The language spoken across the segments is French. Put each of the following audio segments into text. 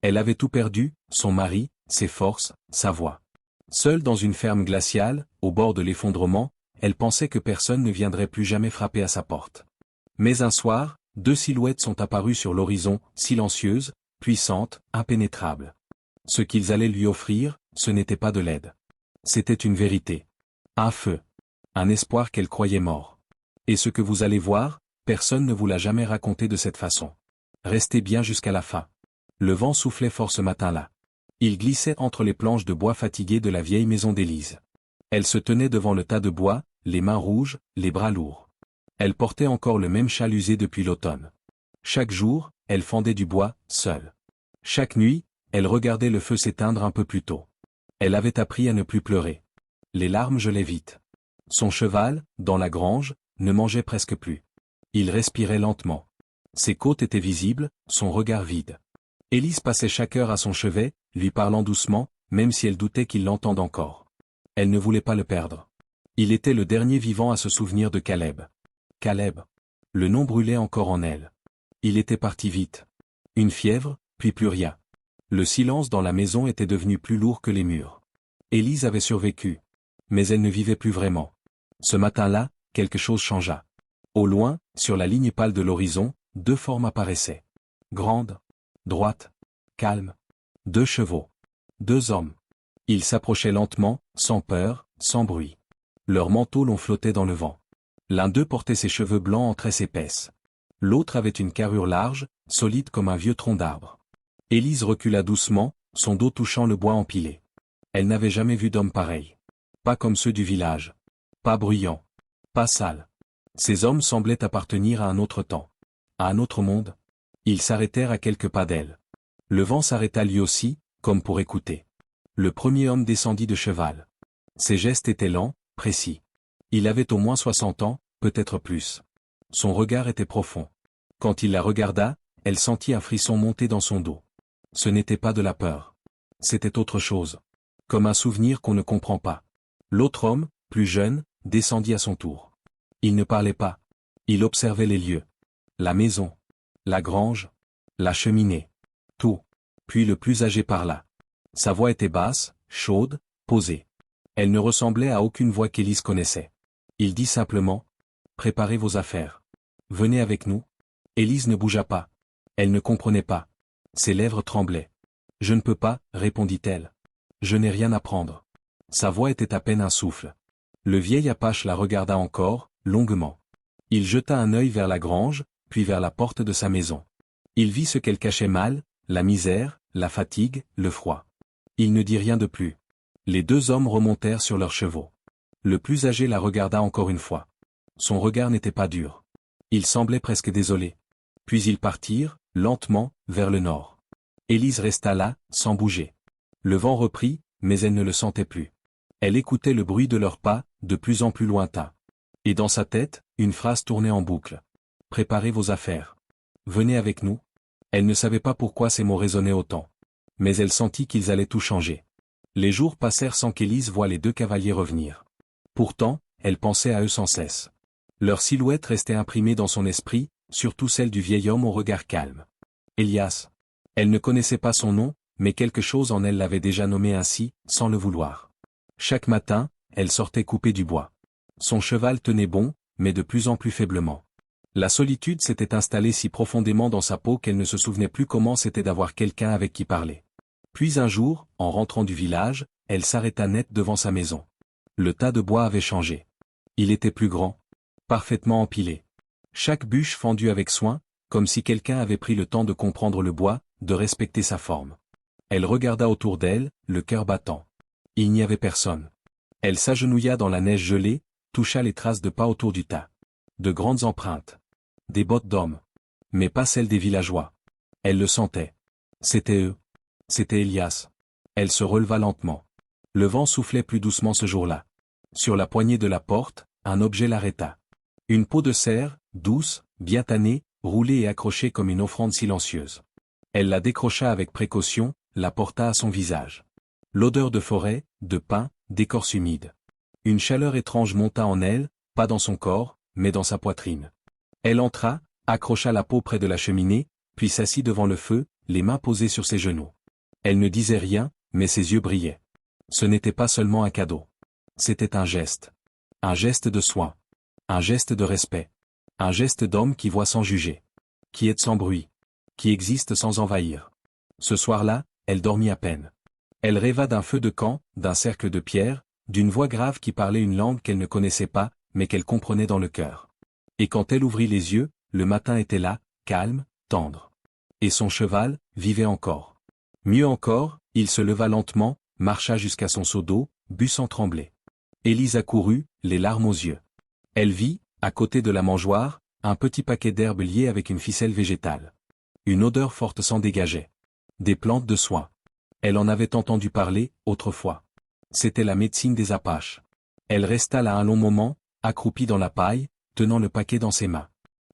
Elle avait tout perdu, son mari, ses forces, sa voix. Seule dans une ferme glaciale, au bord de l'effondrement, elle pensait que personne ne viendrait plus jamais frapper à sa porte. Mais un soir, deux silhouettes sont apparues sur l'horizon, silencieuses, puissantes, impénétrables. Ce qu'ils allaient lui offrir, ce n'était pas de l'aide. C'était une vérité. Un feu. Un espoir qu'elle croyait mort. Et ce que vous allez voir, personne ne vous l'a jamais raconté de cette façon. Restez bien jusqu'à la fin. Le vent soufflait fort ce matin-là. Il glissait entre les planches de bois fatiguées de la vieille maison d'Élise. Elle se tenait devant le tas de bois, les mains rouges, les bras lourds. Elle portait encore le même châle usé depuis l'automne. Chaque jour, elle fendait du bois, seule. Chaque nuit, elle regardait le feu s'éteindre un peu plus tôt. Elle avait appris à ne plus pleurer. Les larmes gelaient vite. Son cheval, dans la grange, ne mangeait presque plus. Il respirait lentement. Ses côtes étaient visibles, son regard vide. Élise passait chaque heure à son chevet, lui parlant doucement, même si elle doutait qu'il l'entende encore. Elle ne voulait pas le perdre. Il était le dernier vivant à se souvenir de Caleb. Caleb. Le nom brûlait encore en elle. Il était parti vite. Une fièvre, puis plus rien. Le silence dans la maison était devenu plus lourd que les murs. Élise avait survécu. Mais elle ne vivait plus vraiment. Ce matin-là, quelque chose changea. Au loin, sur la ligne pâle de l'horizon, deux formes apparaissaient. Grandes, droites, calmes. Deux chevaux. Deux hommes. Ils s'approchaient lentement, sans peur, sans bruit. Leurs manteaux longs flottaient dans le vent. L'un d'eux portait ses cheveux blancs en tresses épaisses. L'autre avait une carrure large, solide comme un vieux tronc d'arbre. Élise recula doucement, son dos touchant le bois empilé. Elle n'avait jamais vu d'homme pareil. Pas comme ceux du village. Pas bruyants. Pas sales. Ces hommes semblaient appartenir à un autre temps. À un autre monde. Ils s'arrêtèrent à quelques pas d'elle. Le vent s'arrêta lui aussi, comme pour écouter. Le premier homme descendit de cheval. Ses gestes étaient lents, précis. Il avait au moins 60 ans, peut-être plus. Son regard était profond. Quand il la regarda, elle sentit un frisson monter dans son dos. Ce n'était pas de la peur. C'était autre chose. Comme un souvenir qu'on ne comprend pas. L'autre homme, plus jeune, descendit à son tour. Il ne parlait pas. Il observait les lieux. La maison. La grange. La cheminée. Tout. Puis le plus âgé parla. Sa voix était basse, chaude, posée. Elle ne ressemblait à aucune voix qu'Élise connaissait. Il dit simplement, « Préparez vos affaires. Venez avec nous. » Élise ne bougea pas. Elle ne comprenait pas. Ses lèvres tremblaient. « Je ne peux pas, » répondit-elle. « Je n'ai rien à prendre. » Sa voix était à peine un souffle. Le vieil Apache la regarda encore, longuement. Il jeta un œil vers la grange, puis vers la porte de sa maison. Il vit ce qu'elle cachait mal, la misère, la fatigue, le froid. Il ne dit rien de plus. Les deux hommes remontèrent sur leurs chevaux. Le plus âgé la regarda encore une fois. Son regard n'était pas dur. Il semblait presque désolé. Puis ils partirent, lentement, vers le nord. Élise resta là, sans bouger. Le vent reprit, mais elle ne le sentait plus. Elle écoutait le bruit de leurs pas, de plus en plus lointain. Et dans sa tête, une phrase tournait en boucle. « Préparez vos affaires. Venez avec nous. » Elle ne savait pas pourquoi ces mots résonnaient autant. Mais elle sentit qu'ils allaient tout changer. Les jours passèrent sans qu'Élise voie les deux cavaliers revenir. Pourtant, elle pensait à eux sans cesse. Leur silhouette restait imprimée dans son esprit, surtout celle du vieil homme au regard calme. Elias. Elle ne connaissait pas son nom, mais quelque chose en elle l'avait déjà nommé ainsi, sans le vouloir. Chaque matin, elle sortait couper du bois. Son cheval tenait bon, mais de plus en plus faiblement. La solitude s'était installée si profondément dans sa peau qu'elle ne se souvenait plus comment c'était d'avoir quelqu'un avec qui parler. Puis un jour, en rentrant du village, elle s'arrêta net devant sa maison. Le tas de bois avait changé. Il était plus grand. Parfaitement empilé. Chaque bûche fendue avec soin, comme si quelqu'un avait pris le temps de comprendre le bois, de respecter sa forme. Elle regarda autour d'elle, le cœur battant. Il n'y avait personne. Elle s'agenouilla dans la neige gelée, toucha les traces de pas autour du tas. De grandes empreintes. Des bottes d'hommes. Mais pas celles des villageois. Elle le sentait. C'était eux. C'était Elias. Elle se releva lentement. Le vent soufflait plus doucement ce jour-là. Sur la poignée de la porte, un objet l'arrêta. Une peau de cerf, douce, bien tannée, roulée et accrochée comme une offrande silencieuse. Elle la décrocha avec précaution, la porta à son visage. L'odeur de forêt, de pin, d'écorce humide. Une chaleur étrange monta en elle, pas dans son corps, mais dans sa poitrine. Elle entra, accrocha la peau près de la cheminée, puis s'assit devant le feu, les mains posées sur ses genoux. Elle ne disait rien, mais ses yeux brillaient. Ce n'était pas seulement un cadeau. C'était un geste. Un geste de soin. Un geste de respect. Un geste d'homme qui voit sans juger. Qui aide sans bruit. Qui existe sans envahir. Ce soir-là, elle dormit à peine. Elle rêva d'un feu de camp, d'un cercle de pierre, d'une voix grave qui parlait une langue qu'elle ne connaissait pas, mais qu'elle comprenait dans le cœur. Et quand elle ouvrit les yeux, le matin était là, calme, tendre. Et son cheval vivait encore. Mieux encore, il se leva lentement, marcha jusqu'à son seau d'eau, but sans trembler. Élise accourut, les larmes aux yeux. Elle vit, à côté de la mangeoire, un petit paquet d'herbes liées avec une ficelle végétale. Une odeur forte s'en dégageait. Des plantes de soin. Elle en avait entendu parler, autrefois. C'était la médecine des Apaches. Elle resta là un long moment, accroupie dans la paille, tenant le paquet dans ses mains.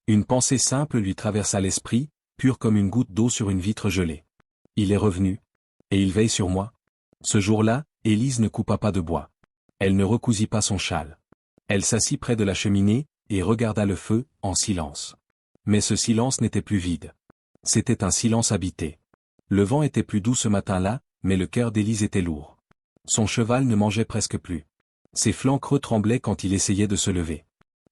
Une pensée simple lui traversa l'esprit, pure comme une goutte d'eau sur une vitre gelée. Il est revenu. Et il veille sur moi. Ce jour-là, Élise ne coupa pas de bois. Elle ne recousit pas son châle. Elle s'assit près de la cheminée, et regarda le feu, en silence. Mais ce silence n'était plus vide. C'était un silence habité. Le vent était plus doux ce matin-là, mais le cœur d'Élise était lourd. Son cheval ne mangeait presque plus. Ses flancs creux tremblaient quand il essayait de se lever.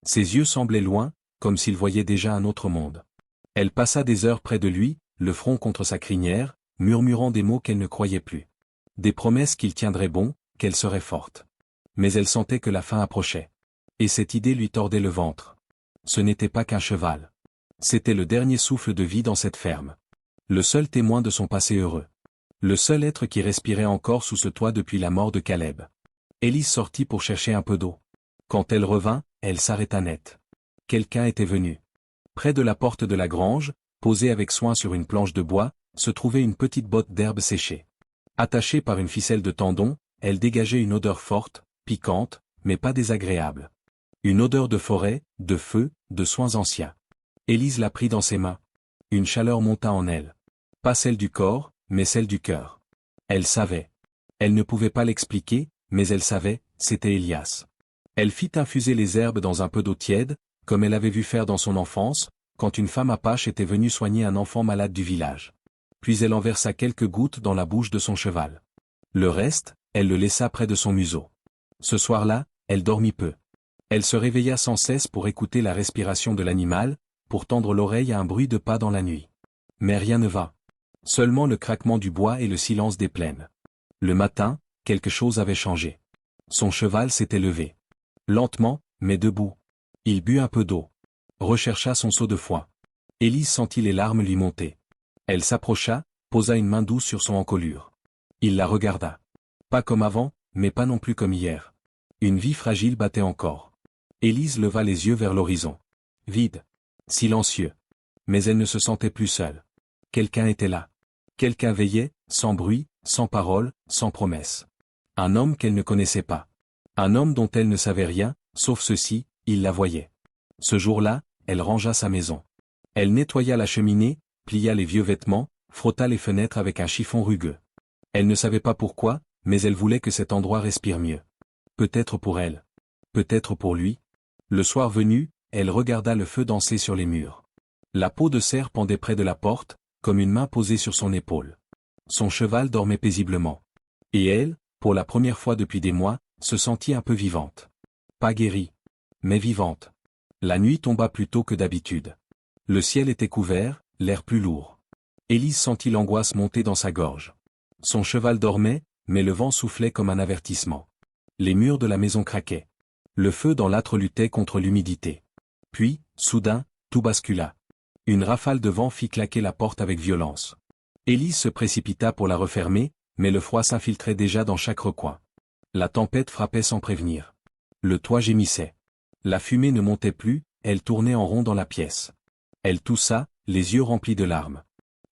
Ses yeux semblaient loin, comme s'il voyait déjà un autre monde. Elle passa des heures près de lui, le front contre sa crinière, murmurant des mots qu'elle ne croyait plus. Des promesses qu'il tiendrait bon, qu'elle serait forte. Mais elle sentait que la fin approchait. Et cette idée lui tordait le ventre. Ce n'était pas qu'un cheval. C'était le dernier souffle de vie dans cette ferme. Le seul témoin de son passé heureux. Le seul être qui respirait encore sous ce toit depuis la mort de Caleb. Élise sortit pour chercher un peu d'eau. Quand elle revint, elle s'arrêta net. Quelqu'un était venu. Près de la porte de la grange, posée avec soin sur une planche de bois, se trouvait une petite botte d'herbe séchée. Attachée par une ficelle de tendon, elle dégageait une odeur forte, piquante, mais pas désagréable. Une odeur de forêt, de feu, de soins anciens. Élise la prit dans ses mains. Une chaleur monta en elle. Pas celle du corps, mais celle du cœur. Elle savait. Elle ne pouvait pas l'expliquer, mais elle savait, c'était Elias. Elle fit infuser les herbes dans un peu d'eau tiède, comme elle avait vu faire dans son enfance, quand une femme apache était venue soigner un enfant malade du village. Puis elle en versa quelques gouttes dans la bouche de son cheval. Le reste, elle le laissa près de son museau. Ce soir-là, elle dormit peu. Elle se réveilla sans cesse pour écouter la respiration de l'animal, pour tendre l'oreille à un bruit de pas dans la nuit. Mais rien ne va. Seulement le craquement du bois et le silence des plaines. Le matin, quelque chose avait changé. Son cheval s'était levé. Lentement, mais debout. Il but un peu d'eau. Rechercha son seau de foin. Élise sentit les larmes lui monter. Elle s'approcha, posa une main douce sur son encolure. Il la regarda. Pas comme avant, mais pas non plus comme hier. Une vie fragile battait encore. Élise leva les yeux vers l'horizon. Vide. Silencieux. Mais elle ne se sentait plus seule. Quelqu'un était là. Quelqu'un veillait, sans bruit, sans parole, sans promesse. Un homme qu'elle ne connaissait pas. Un homme dont elle ne savait rien, sauf ceci, il la voyait. Ce jour-là, elle rangea sa maison. Elle nettoya la cheminée, plia les vieux vêtements, frotta les fenêtres avec un chiffon rugueux. Elle ne savait pas pourquoi, mais elle voulait que cet endroit respire mieux. Peut-être pour elle. Peut-être pour lui. Le soir venu, elle regarda le feu danser sur les murs. La peau de cerf pendait près de la porte, comme une main posée sur son épaule. Son cheval dormait paisiblement. Et elle, pour la première fois depuis des mois, se sentit un peu vivante. Pas guérie, mais vivante. La nuit tomba plus tôt que d'habitude. Le ciel était couvert, l'air plus lourd. Élise sentit l'angoisse monter dans sa gorge. Son cheval dormait, mais le vent soufflait comme un avertissement. Les murs de la maison craquaient. Le feu dans l'âtre luttait contre l'humidité. Puis, soudain, tout bascula. Une rafale de vent fit claquer la porte avec violence. Élise se précipita pour la refermer, mais le froid s'infiltrait déjà dans chaque recoin. La tempête frappait sans prévenir. Le toit gémissait. La fumée ne montait plus, elle tournait en rond dans la pièce. Elle toussa, les yeux remplis de larmes.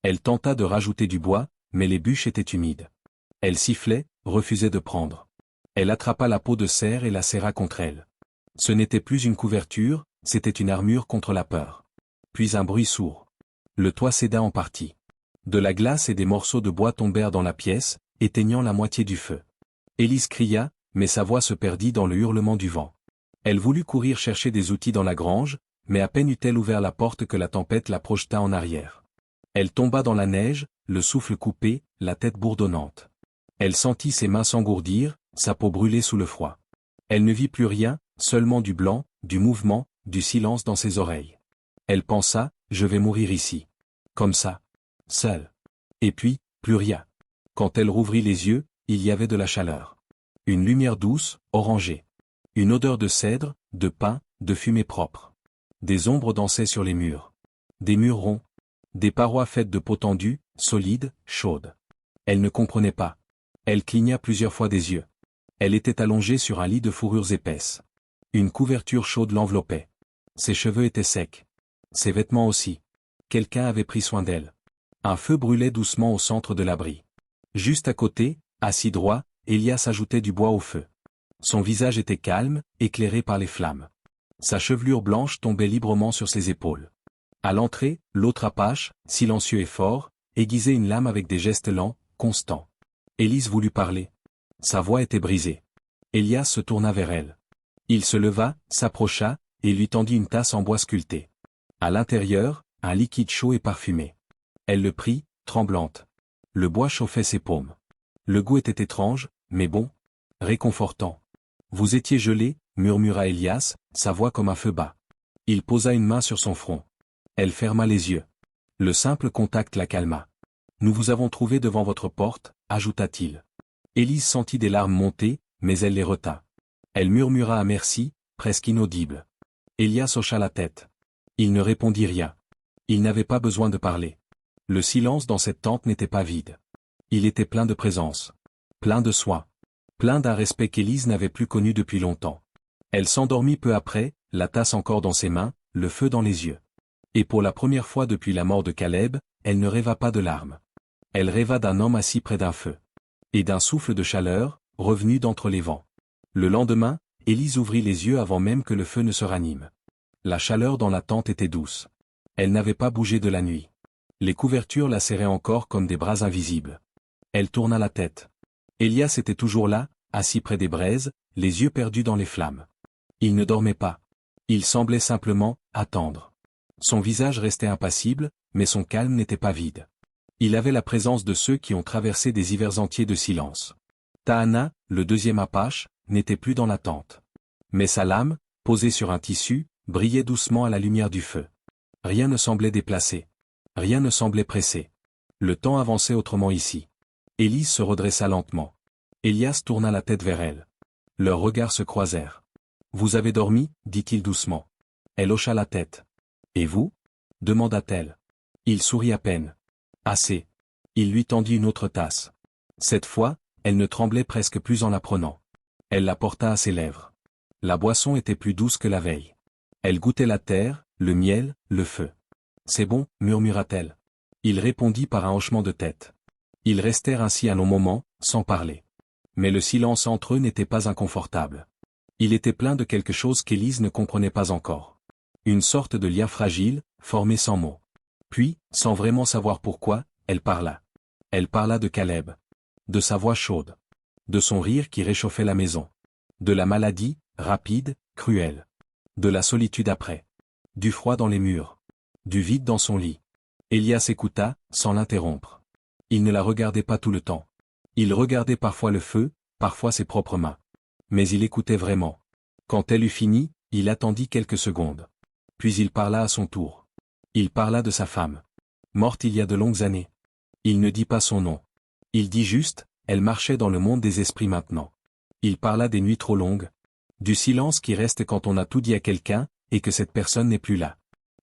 Elle tenta de rajouter du bois, mais les bûches étaient humides. Elle sifflait, refusait de prendre. Elle attrapa la peau de cerf et la serra contre elle. Ce n'était plus une couverture, c'était une armure contre la peur. Puis un bruit sourd. Le toit céda en partie. De la glace et des morceaux de bois tombèrent dans la pièce, éteignant la moitié du feu. Élise cria, mais sa voix se perdit dans le hurlement du vent. Elle voulut courir chercher des outils dans la grange, mais à peine eut-elle ouvert la porte que la tempête la projeta en arrière. Elle tomba dans la neige, le souffle coupé, la tête bourdonnante. Elle sentit ses mains s'engourdir, sa peau brûler sous le froid. Elle ne vit plus rien, seulement du blanc, du mouvement, du silence dans ses oreilles. Elle pensa, je vais mourir ici. Comme ça. Seule. Et puis, plus rien. Quand elle rouvrit les yeux, il y avait de la chaleur. Une lumière douce, orangée. Une odeur de cèdre, de pin, de fumée propre. Des ombres dansaient sur les murs. Des murs ronds. Des parois faites de peau tendue, solides, chaudes. Elle ne comprenait pas. Elle cligna plusieurs fois des yeux. Elle était allongée sur un lit de fourrures épaisses. Une couverture chaude l'enveloppait. Ses cheveux étaient secs. Ses vêtements aussi. Quelqu'un avait pris soin d'elle. Un feu brûlait doucement au centre de l'abri. Juste à côté, assis droit, Elias ajoutait du bois au feu. Son visage était calme, éclairé par les flammes. Sa chevelure blanche tombait librement sur ses épaules. À l'entrée, l'autre Apache, silencieux et fort, aiguisait une lame avec des gestes lents, constants. Élise voulut parler. Sa voix était brisée. Elias se tourna vers elle. Il se leva, s'approcha, et lui tendit une tasse en bois sculpté. À l'intérieur, un liquide chaud et parfumé. Elle le prit, tremblante. Le bois chauffait ses paumes. Le goût était étrange, mais bon, réconfortant. Vous étiez gelé, murmura Elias, sa voix comme un feu bas. Il posa une main sur son front. Elle ferma les yeux. Le simple contact la calma. Nous vous avons trouvé devant votre porte, ajouta-t-il. Élise sentit des larmes monter, mais elle les retint. Elle murmura un merci, presque inaudible. Elias hocha la tête. Il ne répondit rien. Il n'avait pas besoin de parler. Le silence dans cette tente n'était pas vide. Il était plein de présence. Plein de soin. Plein d'un respect qu'Élise n'avait plus connu depuis longtemps. Elle s'endormit peu après, la tasse encore dans ses mains, le feu dans les yeux. Et pour la première fois depuis la mort de Caleb, elle ne rêva pas de larmes. Elle rêva d'un homme assis près d'un feu. Et d'un souffle de chaleur, revenu d'entre les vents. Le lendemain, Élise ouvrit les yeux avant même que le feu ne se ranime. La chaleur dans la tente était douce. Elle n'avait pas bougé de la nuit. Les couvertures la serraient encore comme des bras invisibles. Elle tourna la tête. Elias était toujours là, assis près des braises, les yeux perdus dans les flammes. Il ne dormait pas. Il semblait simplement attendre. Son visage restait impassible, mais son calme n'était pas vide. Il avait la présence de ceux qui ont traversé des hivers entiers de silence. Tahana, le deuxième Apache, n'était plus dans la tente. Mais sa lame, posée sur un tissu, brillait doucement à la lumière du feu. Rien ne semblait déplacé. Rien ne semblait pressé. Le temps avançait autrement ici. Élise se redressa lentement. Elias tourna la tête vers elle. Leurs regards se croisèrent. « Vous avez dormi » dit-il doucement. Elle hocha la tête. « Et vous » demanda-t-elle. Il sourit à peine. « Assez. » Il lui tendit une autre tasse. Cette fois, elle ne tremblait presque plus en la prenant. Elle la porta à ses lèvres. La boisson était plus douce que la veille. Elle goûtait la terre, le miel, le feu. « C'est bon » murmura-t-elle. Il répondit par un hochement de tête. Ils restèrent ainsi un long moment, sans parler. Mais le silence entre eux n'était pas inconfortable. Il était plein de quelque chose qu'Élise ne comprenait pas encore. Une sorte de lien fragile, formé sans mots. Puis, sans vraiment savoir pourquoi, elle parla. Elle parla de Caleb. De sa voix chaude. De son rire qui réchauffait la maison. De la maladie, rapide, cruelle. De la solitude après. Du froid dans les murs. Du vide dans son lit. Elias écouta, sans l'interrompre. Il ne la regardait pas tout le temps. Il regardait parfois le feu, parfois ses propres mains. Mais il écoutait vraiment. Quand elle eut fini, il attendit quelques secondes. Puis il parla à son tour. Il parla de sa femme. Morte il y a de longues années. Il ne dit pas son nom. Il dit juste, elle marchait dans le monde des esprits maintenant. Il parla des nuits trop longues. Du silence qui reste quand on a tout dit à quelqu'un, et que cette personne n'est plus là.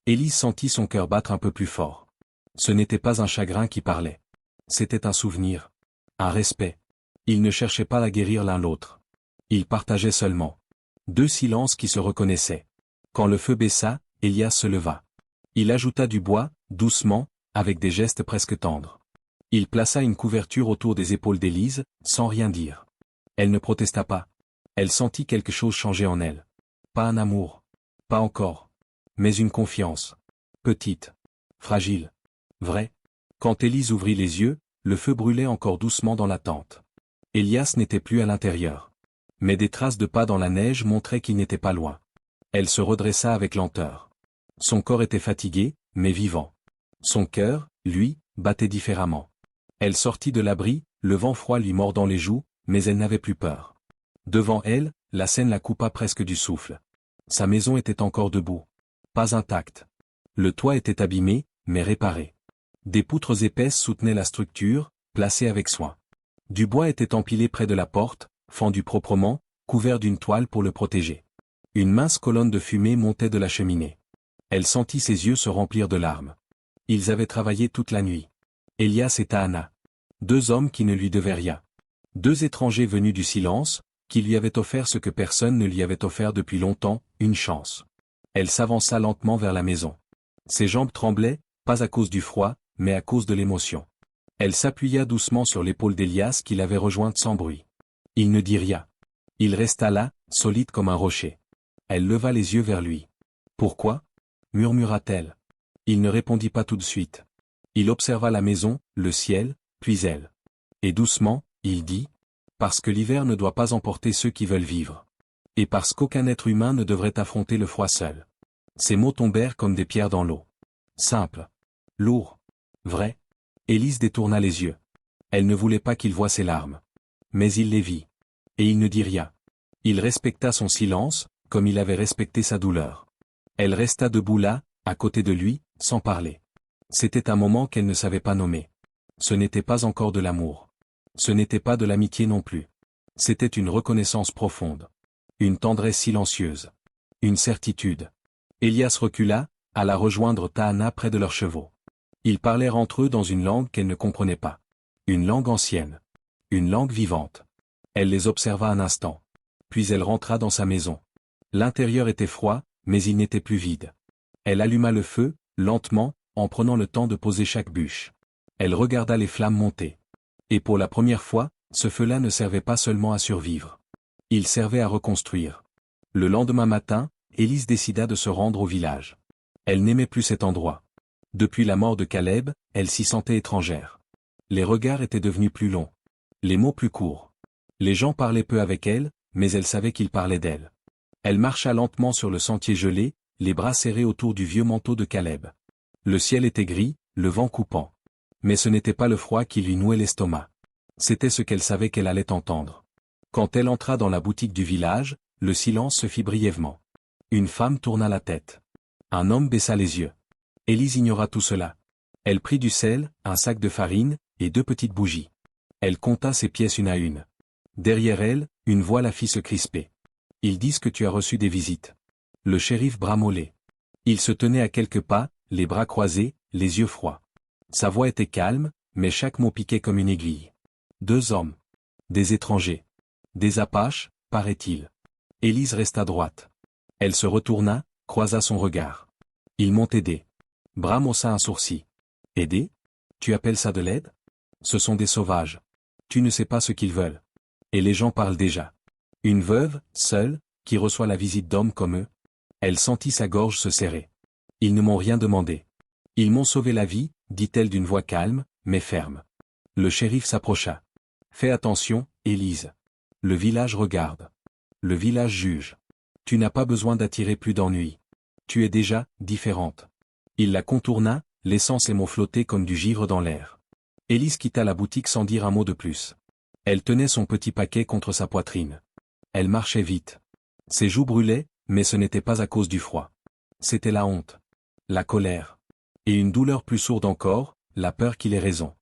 Élise sentit son cœur battre un peu plus fort. Ce n'était pas un chagrin qui parlait. C'était un souvenir. Un respect. Ils ne cherchaient pas à guérir l'un l'autre. Ils partageaient seulement. Deux silences qui se reconnaissaient. Quand le feu baissa, Elias se leva. Il ajouta du bois, doucement, avec des gestes presque tendres. Il plaça une couverture autour des épaules d'Élise, sans rien dire. Elle ne protesta pas. Elle sentit quelque chose changer en elle. Pas un amour. Pas encore. Mais une confiance. Petite. Fragile. Vraie. Quand Élise ouvrit les yeux, le feu brûlait encore doucement dans la tente. Elias n'était plus à l'intérieur. Mais des traces de pas dans la neige montraient qu'il n'était pas loin. Elle se redressa avec lenteur. Son corps était fatigué, mais vivant. Son cœur, Lui, battait différemment. Elle sortit de l'abri, le vent froid lui mordant les joues, mais elle n'avait plus peur. Devant elle, la Seine la coupa presque du souffle. Sa maison était encore debout. Pas intacte. Le toit était abîmé, mais réparé. Des poutres épaisses soutenaient la structure, placées avec soin. Du bois était empilé près de la porte, fendu proprement, couvert d'une toile pour le protéger. Une mince colonne de fumée montait de la cheminée. Elle sentit ses yeux se remplir de larmes. Ils avaient travaillé toute la nuit. Elias et Tahana. 2 hommes qui ne lui devaient rien. 2 étrangers venus du silence, qui lui avaient offert ce que personne ne lui avait offert depuis longtemps, une chance. Elle s'avança lentement vers la maison. Ses jambes tremblaient, pas à cause du froid, mais à cause de l'émotion. Elle s'appuya doucement sur l'épaule d'Elias qui l'avait rejointe sans bruit. Il ne dit rien. Il resta là, solide comme un rocher. Elle leva les yeux vers lui. « Pourquoi » murmura-t-elle. Il ne répondit pas tout de suite. Il observa la maison, le ciel, puis elle. Et doucement, il dit « Parce que l'hiver ne doit pas emporter ceux qui veulent vivre. Et parce qu'aucun être humain ne devrait affronter le froid seul. » Ces mots tombèrent comme des pierres dans l'eau. Simple. Lourd. Vrai. Élise détourna les yeux. Elle ne voulait pas qu'il voie ses larmes. Mais il les vit. Et il ne dit rien. Il respecta son silence, comme il avait respecté sa douleur. Elle resta debout là, à côté de lui, sans parler. C'était un moment qu'elle ne savait pas nommer. Ce n'était pas encore de l'amour. Ce n'était pas de l'amitié non plus. C'était une reconnaissance profonde. Une tendresse silencieuse. Une certitude. Elias recula, alla rejoindre Tahana près de leurs chevaux. Ils parlèrent entre eux dans une langue qu'elle ne comprenait pas. Une langue ancienne. Une langue vivante. Elle les observa un instant. Puis elle rentra dans sa maison. L'intérieur était froid, mais il n'était plus vide. Elle alluma le feu, lentement, en prenant le temps de poser chaque bûche. Elle regarda les flammes monter. Et pour la première fois, ce feu-là ne servait pas seulement à survivre. Il servait à reconstruire. Le lendemain matin, Élise décida de se rendre au village. Elle n'aimait plus cet endroit. Depuis la mort de Caleb, elle s'y sentait étrangère. Les regards étaient devenus plus longs. Les mots plus courts. Les gens parlaient peu avec elle, mais elle savait qu'ils parlaient d'elle. Elle marcha lentement sur le sentier gelé, les bras serrés autour du vieux manteau de Caleb. Le ciel était gris, le vent coupant. Mais ce n'était pas le froid qui lui nouait l'estomac. C'était ce qu'elle savait qu'elle allait entendre. Quand elle entra dans la boutique du village, le silence se fit brièvement. Une femme tourna la tête. Un homme baissa les yeux. Élise ignora tout cela. Elle prit du sel, un sac de farine, et 2 petites bougies. Elle compta ces pièces une à une. Derrière elle, une voix la fit se crisper. Ils disent que tu as reçu des visites. Le shérif bramolait. Il se tenait à quelques pas, les bras croisés, les yeux froids. Sa voix était calme, mais chaque mot piquait comme une aiguille. 2 hommes. Des étrangers. Des Apaches, paraît-il. Élise resta droite. Elle se retourna, croisa son regard. Ils m'ont aidé. Bram haussa un sourcil. Aider ? Tu appelles ça de l'aide ? Ce sont des sauvages. Tu ne sais pas ce qu'ils veulent. Et les gens parlent déjà. Une veuve, seule, qui reçoit la visite d'hommes comme eux. Elle sentit sa gorge se serrer. Ils ne m'ont rien demandé. Ils m'ont sauvé la vie, dit-elle d'une voix calme, mais ferme. Le shérif s'approcha. Fais attention, Élise. Le village regarde. Le village juge. Tu n'as pas besoin d'attirer plus d'ennuis. Tu es déjà différente. Il la contourna, laissant ses mots flotter comme du givre dans l'air. Élise quitta la boutique sans dire un mot de plus. Elle tenait son petit paquet contre sa poitrine. Elle marchait vite. Ses joues brûlaient, mais ce n'était pas à cause du froid. C'était la honte. La colère. Et une douleur plus sourde encore, la peur qu'il ait raison.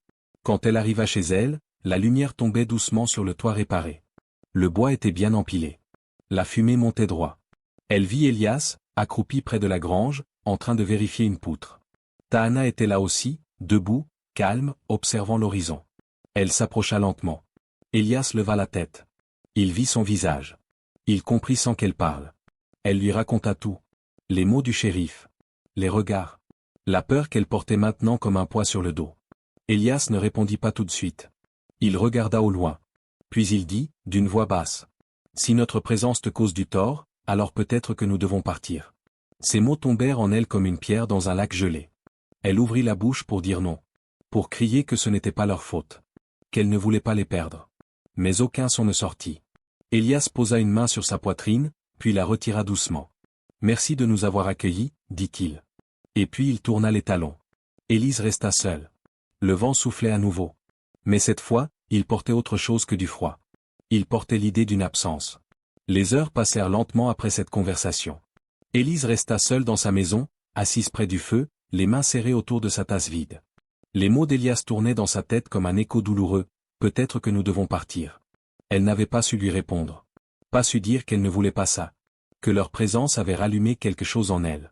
Quand elle arriva chez elle, la lumière tombait doucement sur le toit réparé. Le bois était bien empilé. La fumée montait droit. Elle vit Elias, accroupi près de la grange, en train de vérifier une poutre. Tahana était là aussi, debout, calme, observant l'horizon. Elle s'approcha lentement. Elias leva la tête. Il vit son visage. Il comprit sans qu'elle parle. Elle lui raconta tout. Les mots du shérif. Les regards. La peur qu'elle portait maintenant comme un poids sur le dos. Elias ne répondit pas tout de suite. Il regarda au loin. Puis il dit, d'une voix basse. Si notre présence te cause du tort, alors peut-être que nous devons partir. Ces mots tombèrent en elle comme une pierre dans un lac gelé. Elle ouvrit la bouche pour dire non. Pour crier que ce n'était pas leur faute. Qu'elle ne voulait pas les perdre. Mais aucun son ne sortit. Elias posa une main sur sa poitrine, puis la retira doucement. Merci de nous avoir accueillis, dit-il. Et puis il tourna les talons. Élise resta seule. Le vent soufflait à nouveau. Mais cette fois, il portait autre chose que du froid. Il portait l'idée d'une absence. Les heures passèrent lentement après cette conversation. Élise resta seule dans sa maison, assise près du feu, les mains serrées autour de sa tasse vide. Les mots d'Elias tournaient dans sa tête comme un écho douloureux, peut-être que nous devons partir. Elle n'avait pas su lui répondre. Pas su dire qu'elle ne voulait pas ça. Que leur présence avait rallumé quelque chose en elle.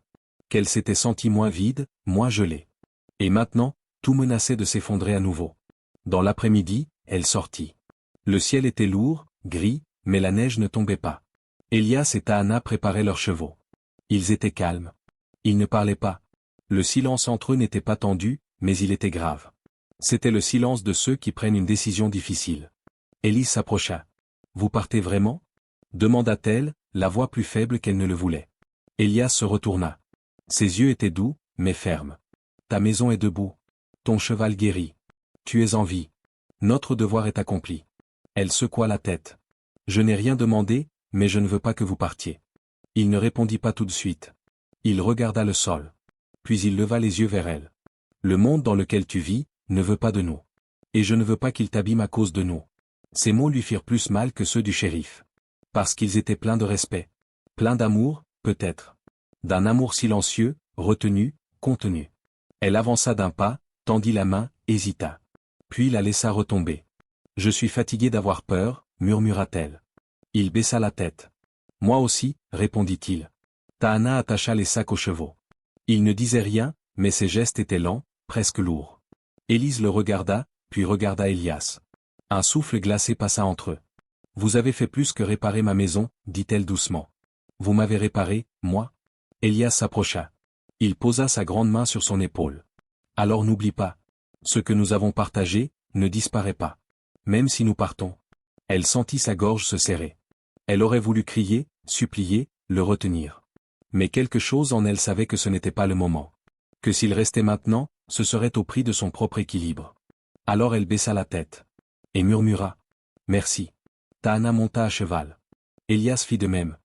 Qu'elle s'était sentie moins vide, moins gelée. Et maintenant, tout menaçait de s'effondrer à nouveau. Dans l'après-midi, elle sortit. Le ciel était lourd, gris, mais la neige ne tombait pas. Elias et Tahana préparaient leurs chevaux. Ils étaient calmes. Ils ne parlaient pas. Le silence entre eux n'était pas tendu, mais il était grave. C'était le silence de ceux qui prennent une décision difficile. Élise s'approcha. « Vous partez vraiment ?» demanda-t-elle, la voix plus faible qu'elle ne le voulait. Elias se retourna. Ses yeux étaient doux, mais fermes. « Ta maison est debout. Ton cheval guérit. Tu es en vie. Notre devoir est accompli. » Elle secoua la tête. « Je n'ai rien demandé, mais je ne veux pas que vous partiez. » Il ne répondit pas tout de suite. Il regarda le sol. Puis il leva les yeux vers elle. « Le monde dans lequel tu vis, ne veut pas de nous. Et je ne veux pas qu'il t'abîme à cause de nous. » Ces mots lui firent plus mal que ceux du shérif. Parce qu'ils étaient pleins de respect. Pleins d'amour, peut-être. D'un amour silencieux, retenu, contenu. Elle avança d'un pas, tendit la main, hésita. Puis la laissa retomber. « Je suis fatiguée d'avoir peur, » murmura-t-elle. Il baissa la tête. « Moi aussi, » répondit-il. Tahana attacha les sacs aux chevaux. Il ne disait rien, mais ses gestes étaient lents, presque lourds. Élise le regarda, puis regarda Elias. Un souffle glacé passa entre eux. « Vous avez fait plus que réparer ma maison, » dit-elle doucement. « Vous m'avez réparé, moi ?» Elias s'approcha. Il posa sa grande main sur son épaule. « Alors n'oublie pas. Ce que nous avons partagé, ne disparaît pas. Même si nous partons. » Elle sentit sa gorge se serrer. Elle aurait voulu crier, supplier, le retenir. Mais quelque chose en elle savait que ce n'était pas le moment. Que s'il restait maintenant, ce serait au prix de son propre équilibre. Alors elle baissa la tête. Et murmura. « Merci. » Tahana monta à cheval. Elias fit de même.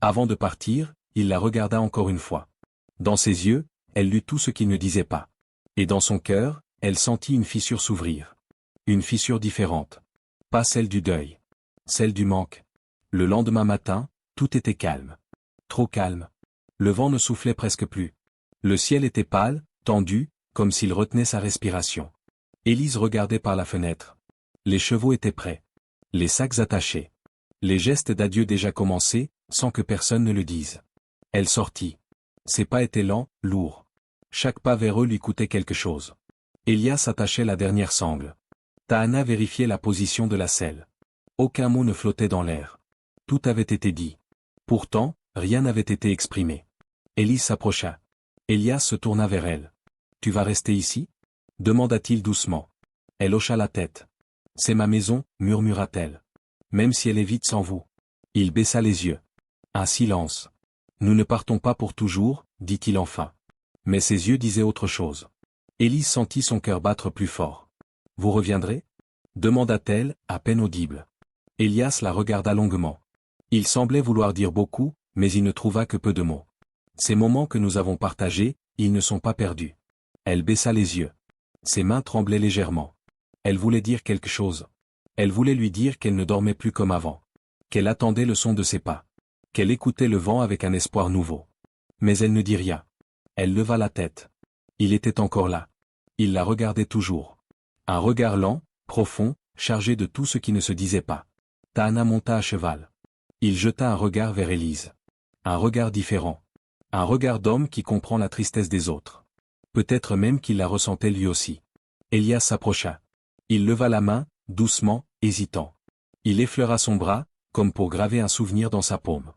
Avant de partir, il la regarda encore une fois. Dans ses yeux, elle lut tout ce qu'il ne disait pas. Et dans son cœur, elle sentit une fissure s'ouvrir. Une fissure différente. Pas celle du deuil. Celle du manque. Le lendemain matin, tout était calme. Trop calme. Le vent ne soufflait presque plus. Le ciel était pâle, tendu, comme s'il retenait sa respiration. Élise regardait par la fenêtre. Les chevaux étaient prêts. Les sacs attachés. Les gestes d'adieu déjà commencés, sans que personne ne le dise. Elle sortit. Ses pas étaient lents, lourds. Chaque pas vers eux lui coûtait quelque chose. Elias attachait la dernière sangle. Tahana vérifiait la position de la selle. Aucun mot ne flottait dans l'air. Tout avait été dit. Pourtant, rien n'avait été exprimé. Élise s'approcha. Elias se tourna vers elle. « Tu vas rester ici ?» demanda-t-il doucement. Elle hocha la tête. « C'est ma maison, » murmura-t-elle. « Même si elle est vide sans vous. » Il baissa les yeux. Un silence. « Nous ne partons pas pour toujours, » dit-il enfin. Mais ses yeux disaient autre chose. Élise sentit son cœur battre plus fort. « Vous reviendrez ?» demanda-t-elle, à peine audible. Elias la regarda longuement. Il semblait vouloir dire beaucoup, mais il ne trouva que peu de mots. Ces moments que nous avons partagés, ils ne sont pas perdus. Elle baissa les yeux. Ses mains tremblaient légèrement. Elle voulait dire quelque chose. Elle voulait lui dire qu'elle ne dormait plus comme avant. Qu'elle attendait le son de ses pas. Qu'elle écoutait le vent avec un espoir nouveau. Mais elle ne dit rien. Elle leva la tête. Il était encore là. Il la regardait toujours. Un regard lent, profond, chargé de tout ce qui ne se disait pas. Tahana monta à cheval. Il jeta un regard vers Élise. Un regard différent. Un regard d'homme qui comprend la tristesse des autres. Peut-être même qu'il la ressentait lui aussi. Elias s'approcha. Il leva la main, doucement, hésitant. Il effleura son bras, comme pour graver un souvenir dans sa paume.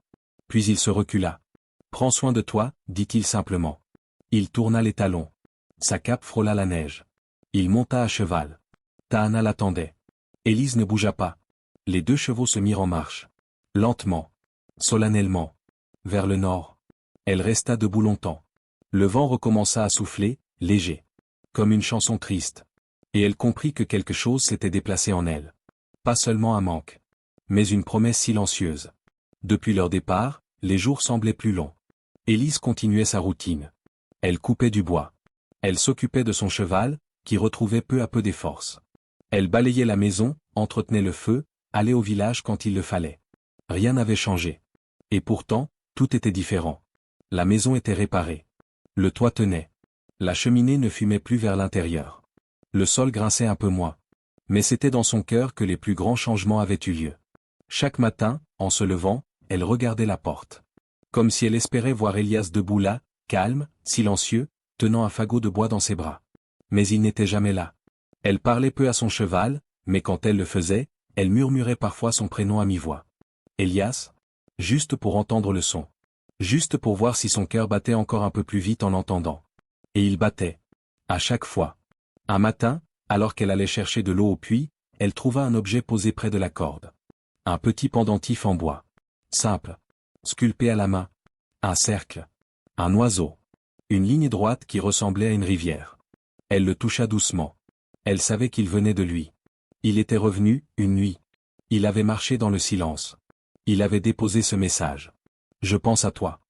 Puis il se recula. « Prends soin de toi, » dit-il simplement. Il tourna les talons. Sa cape frôla la neige. Il monta à cheval. Tahana l'attendait. Élise ne bougea pas. Les deux chevaux se mirent en marche. Lentement. Solennellement. Vers le nord. Elle resta debout longtemps. Le vent recommença à souffler, léger. Comme une chanson triste. Et elle comprit que quelque chose s'était déplacé en elle. Pas seulement un manque. Mais une promesse silencieuse. Depuis leur départ, les jours semblaient plus longs. Élise continuait sa routine. Elle coupait du bois. Elle s'occupait de son cheval, qui retrouvait peu à peu des forces. Elle balayait la maison, entretenait le feu, allait au village quand il le fallait. Rien n'avait changé. Et pourtant, tout était différent. La maison était réparée. Le toit tenait. La cheminée ne fumait plus vers l'intérieur. Le sol grinçait un peu moins. Mais c'était dans son cœur que les plus grands changements avaient eu lieu. Chaque matin, en se levant, elle regardait la porte. Comme si elle espérait voir Elias debout là, calme, silencieux, tenant un fagot de bois dans ses bras. Mais il n'était jamais là. Elle parlait peu à son cheval, mais quand elle le faisait, elle murmurait parfois son prénom à mi-voix. Elias, juste pour entendre le son. Juste pour voir si son cœur battait encore un peu plus vite en l'entendant. Et il battait. À chaque fois. Un matin, alors qu'elle allait chercher de l'eau au puits, elle trouva un objet posé près de la corde. Un petit pendentif en bois. Simple. Sculpté à la main. Un cercle. Un oiseau. Une ligne droite qui ressemblait à une rivière. Elle le toucha doucement. Elle savait qu'il venait de lui. Il était revenu, une nuit. Il avait marché dans le silence. Il avait déposé ce message. Je pense à toi.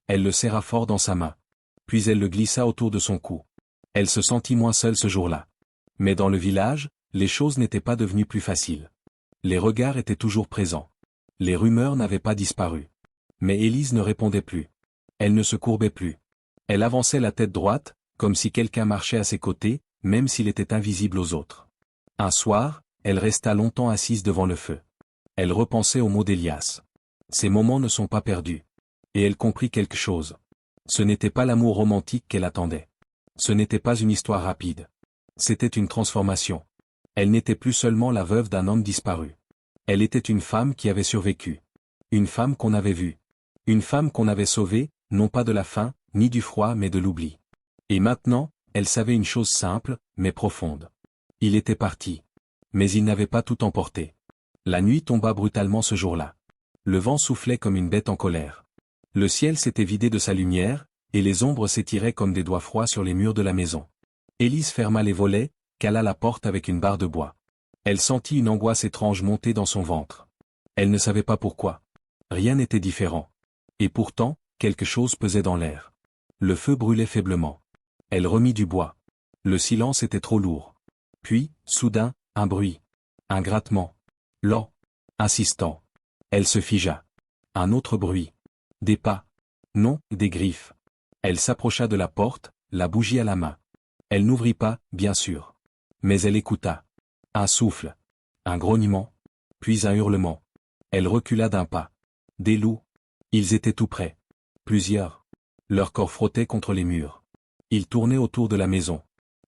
Elle le serra fort dans sa main. Puis elle le glissa autour de son cou. Elle se sentit moins seule ce jour-là. Mais dans le village, les choses n'étaient pas devenues plus faciles. Les regards étaient toujours présents. Les rumeurs n'avaient pas disparu. Mais Élise ne répondait plus. Elle ne se courbait plus. Elle avançait la tête droite, comme si quelqu'un marchait à ses côtés, même s'il était invisible aux autres. Un soir, elle resta longtemps assise devant le feu. Elle repensait aux mots d'Elias. Ces moments ne sont pas perdus. Et elle comprit quelque chose. Ce n'était pas l'amour romantique qu'elle attendait. Ce n'était pas une histoire rapide. C'était une transformation. Elle n'était plus seulement la veuve d'un homme disparu. Elle était une femme qui avait survécu. Une femme qu'on avait vue. Une femme qu'on avait sauvée, non pas de la faim, ni du froid mais de l'oubli. Et maintenant, elle savait une chose simple, mais profonde. Il était parti. Mais il n'avait pas tout emporté. La nuit tomba brutalement ce jour-là. Le vent soufflait comme une bête en colère. Le ciel s'était vidé de sa lumière, et les ombres s'étiraient comme des doigts froids sur les murs de la maison. Élise ferma les volets, cala la porte avec une barre de bois. Elle sentit une angoisse étrange monter dans son ventre. Elle ne savait pas pourquoi. Rien n'était différent. Et pourtant, quelque chose pesait dans l'air. Le feu brûlait faiblement. Elle remit du bois. Le silence était trop lourd. Puis, soudain, un bruit. Un grattement. Lent. Insistant. Elle se figea. Un autre bruit. Des pas. Non, des griffes. Elle s'approcha de la porte, la bougie à la main. Elle n'ouvrit pas, bien sûr. Mais elle écouta. Un souffle. Un grognement. Puis un hurlement. Elle recula d'un pas. Des loups. Ils étaient tout près. Plusieurs. Leurs corps frottaient contre les murs. Ils tournaient autour de la maison.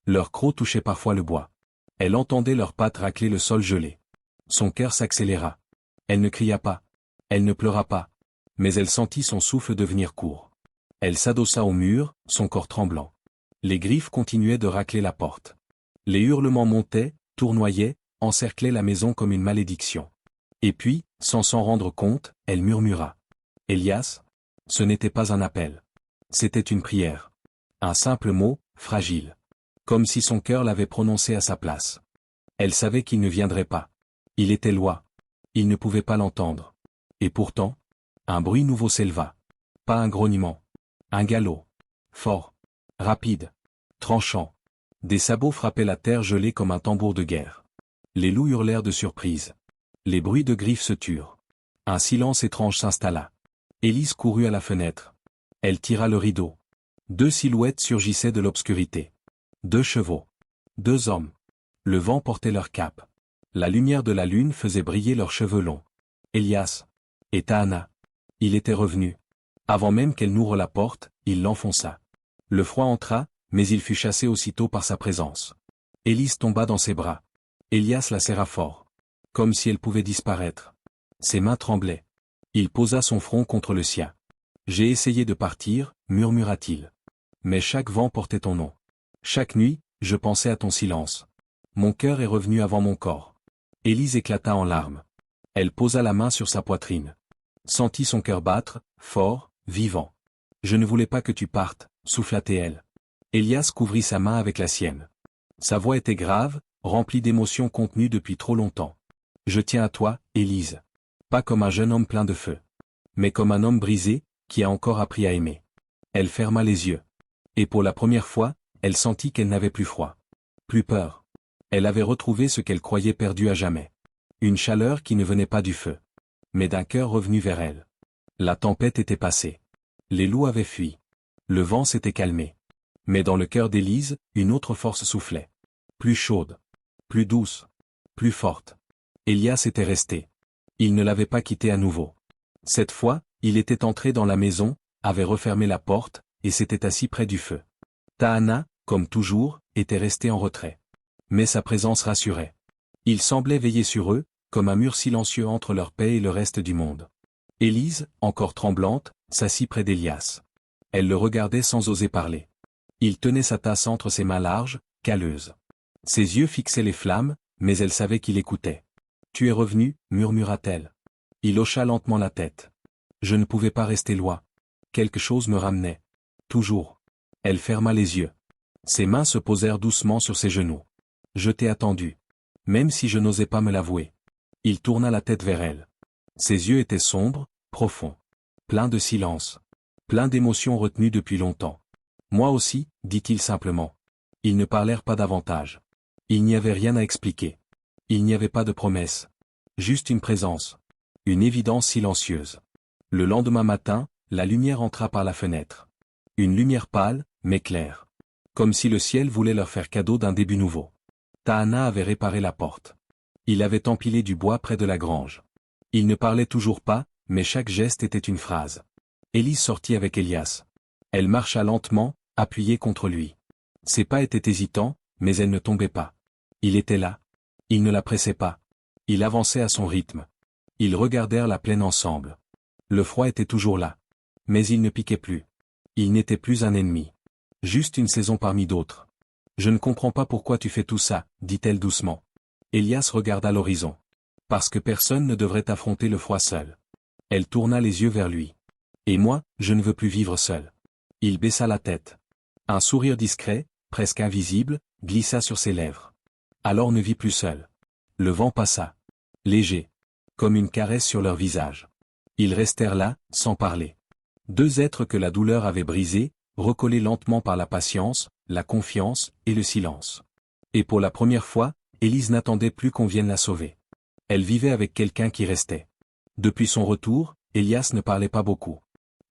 Leurs crocs touchaient parfois le bois. Elle entendait leurs pattes racler le sol gelé. Son cœur s'accéléra. Elle ne cria pas. Elle ne pleura pas. Mais elle sentit son souffle devenir court. Elle s'adossa au mur, son corps tremblant. Les griffes continuaient de racler la porte. Les hurlements montaient, tournoyaient, encerclaient la maison comme une malédiction. Et puis, sans s'en rendre compte, elle murmura. « Elias ?» Ce n'était pas un appel. C'était une prière. Un simple mot, fragile. Comme si son cœur l'avait prononcé à sa place. Elle savait qu'il ne viendrait pas. Il était loin. Il ne pouvait pas l'entendre. Et pourtant, un bruit nouveau s'éleva. Pas un grognement. Un galop. Fort. Rapide. Tranchant. Des sabots frappaient la terre gelée comme un tambour de guerre. Les loups hurlèrent de surprise. Les bruits de griffes se turent. Un silence étrange s'installa. Élise courut à la fenêtre. Elle tira le rideau. 2 silhouettes surgissaient de l'obscurité. 2 chevaux. 2 hommes. Le vent portait leurs capes. La lumière de la lune faisait briller leurs cheveux longs. Elias. Et Tahana. Il était revenu. Avant même qu'elle n'ouvre la porte, il l'enfonça. Le froid entra, mais il fut chassé aussitôt par sa présence. Élise tomba dans ses bras. Elias la serra fort. Comme si elle pouvait disparaître. Ses mains tremblaient. Il posa son front contre le sien. « J'ai essayé de partir, murmura-t-il. Mais chaque vent portait ton nom. Chaque nuit, je pensais à ton silence. Mon cœur est revenu avant mon corps. » Élise éclata en larmes. Elle posa la main sur sa poitrine. Sentit son cœur battre, fort, vivant. « Je ne voulais pas que tu partes, » souffla-t-elle. Elias couvrit sa main avec la sienne. Sa voix était grave, remplie d'émotions contenues depuis trop longtemps. « Je tiens à toi, Élise. Pas comme un jeune homme plein de feu. Mais comme un homme brisé, qui a encore appris à aimer. » Elle ferma les yeux. Et pour la première fois, elle sentit qu'elle n'avait plus froid. Plus peur. Elle avait retrouvé ce qu'elle croyait perdu à jamais. Une chaleur qui ne venait pas du feu, mais d'un cœur revenu vers elle. La tempête était passée. Les loups avaient fui. Le vent s'était calmé. Mais dans le cœur d'Élise, une autre force soufflait. Plus chaude. Plus douce. Plus forte. Élias était resté. Il ne l'avait pas quitté à nouveau. Cette fois, il était entré dans la maison, avait refermé la porte, et s'était assis près du feu. Taana, comme toujours, était resté en retrait. Mais sa présence rassurait. Il semblait veiller sur eux, comme un mur silencieux entre leur paix et le reste du monde. Élise, encore tremblante, s'assit près d'Élias. Elle le regardait sans oser parler. Il tenait sa tasse entre ses mains larges, calleuses. Ses yeux fixaient les flammes, mais elle savait qu'il écoutait. « Tu es revenu » murmura-t-elle. Il hocha lentement la tête. Je ne pouvais pas rester loin. Quelque chose me ramenait. Toujours. Elle ferma les yeux. Ses mains se posèrent doucement sur ses genoux. Je t'ai attendu. Même si je n'osais pas me l'avouer. Il tourna la tête vers elle. Ses yeux étaient sombres, profonds. Pleins de silence. Pleins d'émotions retenues depuis longtemps. Moi aussi, dit-il simplement. Ils ne parlèrent pas davantage. Il n'y avait rien à expliquer. Il n'y avait pas de promesse. Juste une présence. Une évidence silencieuse. Le lendemain matin, la lumière entra par la fenêtre. Une lumière pâle, mais claire. Comme si le ciel voulait leur faire cadeau d'un début nouveau. Taana avait réparé la porte. Il avait empilé du bois près de la grange. Il ne parlait toujours pas, mais chaque geste était une phrase. Élise sortit avec Élias. Elle marcha lentement, appuyée contre lui. Ses pas étaient hésitants, mais elle ne tombait pas. Il était là. Il ne la pressait pas. Il avançait à son rythme. Ils regardèrent la plaine ensemble. Le froid était toujours là. Mais il ne piquait plus. Il n'était plus un ennemi. Juste une saison parmi d'autres. Je ne comprends pas pourquoi tu fais tout ça, dit-elle doucement. Élias regarda l'horizon. Parce que personne ne devrait affronter le froid seul. Elle tourna les yeux vers lui. Et moi, je ne veux plus vivre seul. Il baissa la tête. Un sourire discret, presque invisible, glissa sur ses lèvres. Alors ne vis plus seul. Le vent passa. Léger. Comme une caresse sur leur visage. Ils restèrent là, sans parler. Deux êtres que la douleur avait brisés, recollés lentement par la patience, la confiance et le silence. Et pour la première fois, Élise n'attendait plus qu'on vienne la sauver. Elle vivait avec quelqu'un qui restait. Depuis son retour, Élias ne parlait pas beaucoup.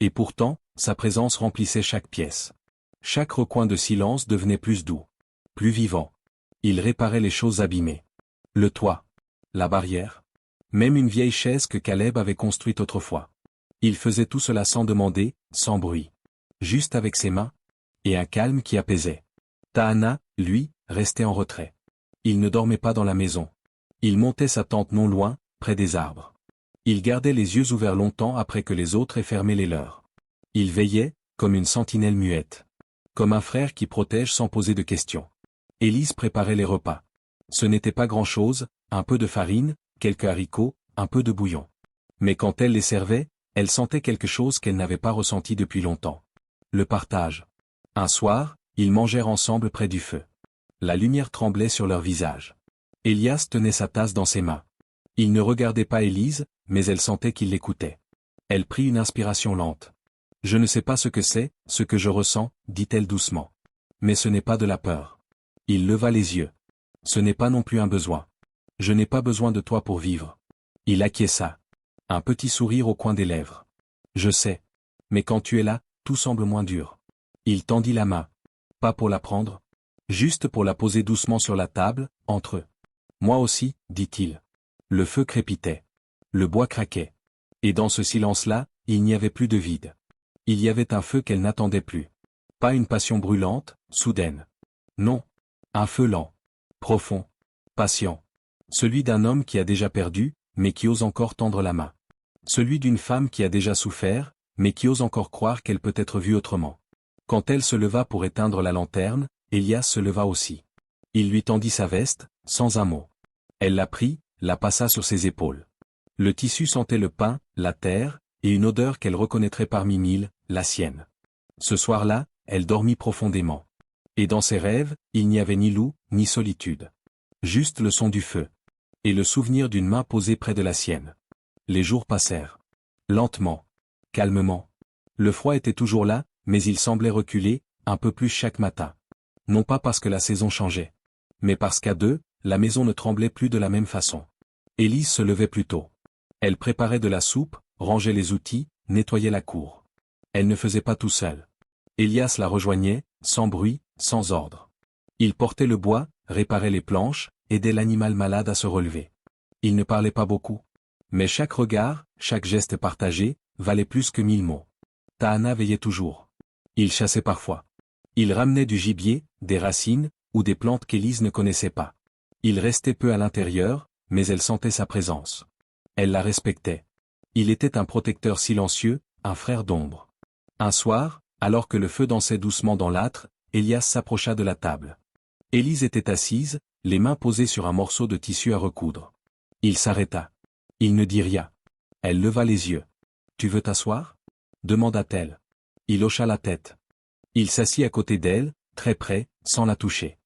Et pourtant, sa présence remplissait chaque pièce. Chaque recoin de silence devenait plus doux. Plus vivant. Il réparait les choses abîmées. Le toit. La barrière. Même une vieille chaise que Caleb avait construite autrefois. Il faisait tout cela sans demander, sans bruit. Juste avec ses mains. Et un calme qui apaisait. Taana, lui, restait en retrait. Il ne dormait pas dans la maison. Il montait sa tente non loin, près des arbres. Il gardait les yeux ouverts longtemps après que les autres aient fermé les leurs. Il veillait, comme une sentinelle muette. Comme un frère qui protège sans poser de questions. Élise préparait les repas. Ce n'était pas grand-chose, un peu de farine, quelques haricots, un peu de bouillon. Mais quand elle les servait, elle sentait quelque chose qu'elle n'avait pas ressenti depuis longtemps. Le partage. Un soir, ils mangèrent ensemble près du feu. La lumière tremblait sur leur visage. Élias tenait sa tasse dans ses mains. Il ne regardait pas Élise, mais elle sentait qu'il l'écoutait. Elle prit une inspiration lente. « Je ne sais pas ce que c'est, ce que je ressens, » dit-elle doucement. « Mais ce n'est pas de la peur. » Il leva les yeux. « Ce n'est pas non plus un besoin. Je n'ai pas besoin de toi pour vivre. » Il acquiesça. Un petit sourire au coin des lèvres. « Je sais. Mais quand tu es là, tout semble moins dur. » Il tendit la main. Pas pour la prendre. Juste pour la poser doucement sur la table, entre eux. « Moi aussi, » dit-il. Le feu crépitait. Le bois craquait. Et dans ce silence-là, il n'y avait plus de vide. Il y avait un feu qu'elle n'attendait plus. Pas une passion brûlante, soudaine. Non. Un feu lent. Profond. Patient. Celui d'un homme qui a déjà perdu, mais qui ose encore tendre la main. Celui d'une femme qui a déjà souffert, mais qui ose encore croire qu'elle peut être vue autrement. Quand elle se leva pour éteindre la lanterne, Élias se leva aussi. Il lui tendit sa veste, sans un mot. Elle la prit, la passa sur ses épaules. Le tissu sentait le pain, la terre, et une odeur qu'elle reconnaîtrait parmi mille, la sienne. Ce soir-là, elle dormit profondément. Et dans ses rêves, il n'y avait ni loup, ni solitude. Juste le son du feu. Et le souvenir d'une main posée près de la sienne. Les jours passèrent. Lentement. Calmement. Le froid était toujours là, mais il semblait reculer, un peu plus chaque matin. Non pas parce que la saison changeait, mais parce qu'à deux, la maison ne tremblait plus de la même façon. Élise se levait plus tôt. Elle préparait de la soupe, rangeait les outils, nettoyait la cour. Elle ne faisait pas tout seul. Elias la rejoignait, sans bruit, sans ordre. Il portait le bois, réparait les planches, aidait l'animal malade à se relever. Il ne parlait pas beaucoup. Mais chaque regard, chaque geste partagé, valait plus que 1000 mots. Tahana veillait toujours. Il chassait parfois. Il ramenait du gibier, des racines, ou des plantes qu'Élise ne connaissait pas. Il restait peu à l'intérieur, mais elle sentait sa présence. Elle la respectait. Il était un protecteur silencieux, un frère d'ombre. Un soir, alors que le feu dansait doucement dans l'âtre, Elias s'approcha de la table. Élise était assise, les mains posées sur un morceau de tissu à recoudre. Il s'arrêta. Il ne dit rien. Elle leva les yeux. « Tu veux t'asseoir » demanda-t-elle. Il hocha la tête. Il s'assit à côté d'elle, très près, sans la toucher.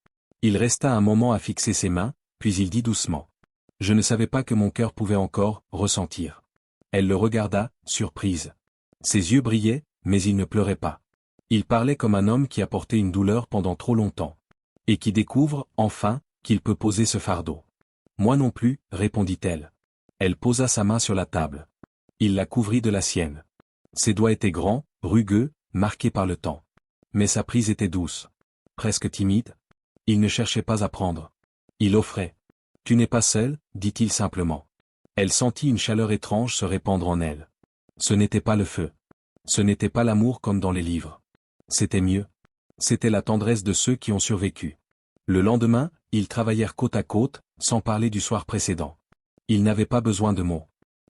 Il resta un moment à fixer ses mains, puis il dit doucement. « Je ne savais pas que mon cœur pouvait encore ressentir. » Elle le regarda, surprise. Ses yeux brillaient, mais il ne pleurait pas. Il parlait comme un homme qui a porté une douleur pendant trop longtemps. Et qui découvre, enfin, qu'il peut poser ce fardeau. « Moi non plus, répondit-elle. Elle posa sa main sur la table. Il la couvrit de la sienne. Ses doigts étaient grands, rugueux, marqués par le temps. Mais sa prise était douce. Presque timide. Il ne cherchait pas à prendre. Il offrait. « Tu n'es pas seul, dit-il simplement. » Elle sentit une chaleur étrange se répandre en elle. Ce n'était pas le feu. Ce n'était pas l'amour comme dans les livres. C'était mieux. C'était la tendresse de ceux qui ont survécu. Le lendemain, ils travaillèrent côte à côte, sans parler du soir précédent. Ils n'avaient pas besoin de mots.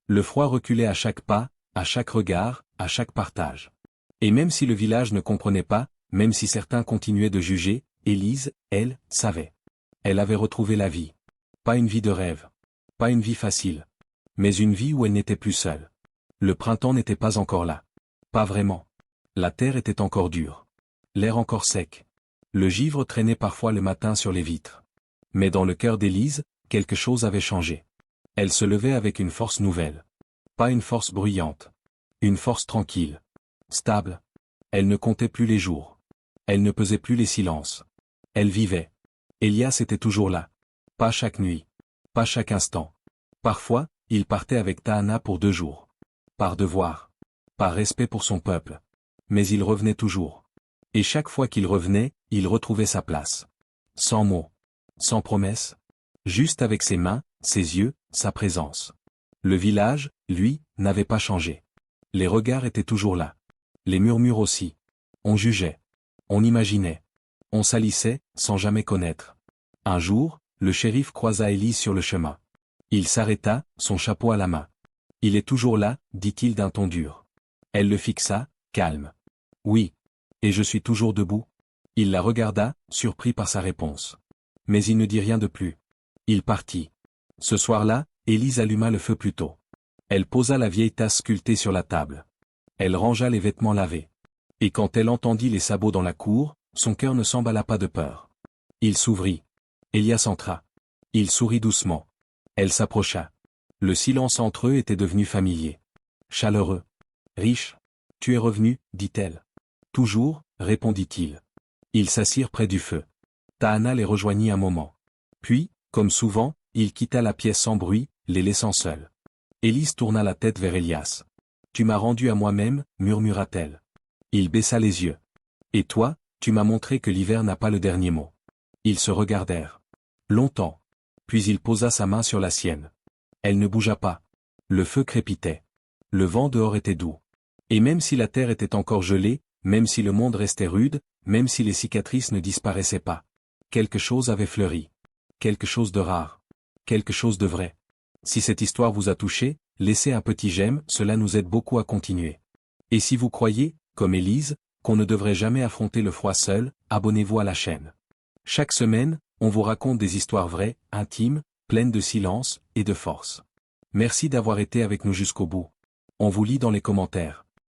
Le froid reculait à chaque pas, à chaque regard, à chaque partage. Et même si le village ne comprenait pas, même si certains continuaient de juger, Élise, elle, savait. Elle avait retrouvé la vie. Pas une vie de rêve. Pas une vie facile. Mais une vie où elle n'était plus seule. Le printemps n'était pas encore là. Pas vraiment. La terre était encore dure. L'air encore sec. Le givre traînait parfois le matin sur les vitres. Mais dans le cœur d'Élise, quelque chose avait changé. Elle se levait avec une force nouvelle. Pas une force bruyante. Une force tranquille. Stable. Elle ne comptait plus les jours. Elle ne pesait plus les silences. Elle vivait. Elias était toujours là. Pas chaque nuit. Pas chaque instant. Parfois, il partait avec Tahana pour 2 jours. Par devoir. Par respect pour son peuple. Mais il revenait toujours. Et chaque fois qu'il revenait, il retrouvait sa place. Sans mots. Sans promesses. Juste avec ses mains, ses yeux, sa présence. Le village, lui, n'avait pas changé. Les regards étaient toujours là. Les murmures aussi. On jugeait. On imaginait. On salissait, sans jamais connaître. Un jour, le shérif croisa Élise sur le chemin. Il s'arrêta, son chapeau à la main. « Il est toujours là, dit-il d'un ton dur. » Elle le fixa, calme. « Oui. Et je suis toujours debout. » Il la regarda, surpris par sa réponse. Mais il ne dit rien de plus. Il partit. Ce soir-là, Élise alluma le feu plus tôt. Elle posa la vieille tasse sculptée sur la table. Elle rangea les vêtements lavés. Et quand elle entendit les sabots dans la cour, son cœur ne s'emballa pas de peur. Il s'ouvrit. Elias entra. Il sourit doucement. Elle s'approcha. Le silence entre eux était devenu familier. Chaleureux. Riche. « Tu es revenu, dit-elle. Toujours, répondit-il. Ils s'assirent près du feu. Tahana les rejoignit un moment. Puis, comme souvent, il quitta la pièce sans bruit, les laissant seuls. Élise tourna la tête vers Elias. « Tu m'as rendu à moi-même, murmura-t-elle. Il baissa les yeux. « Et toi, tu m'as montré que l'hiver n'a pas le dernier mot. » Ils se regardèrent. Longtemps. Puis il posa sa main sur la sienne. Elle ne bougea pas. Le feu crépitait. Le vent dehors était doux. Et même si la terre était encore gelée, même si le monde restait rude, même si les cicatrices ne disparaissaient pas, quelque chose avait fleuri. Quelque chose de rare. Quelque chose de vrai. Si cette histoire vous a touché, laissez un petit j'aime, cela nous aide beaucoup à continuer. Et si vous croyez, comme Élise, qu'on ne devrait jamais affronter le froid seul, abonnez-vous à la chaîne. Chaque semaine, on vous raconte des histoires vraies, intimes, pleines de silence et de force. Merci d'avoir été avec nous jusqu'au bout. On vous lit dans les commentaires.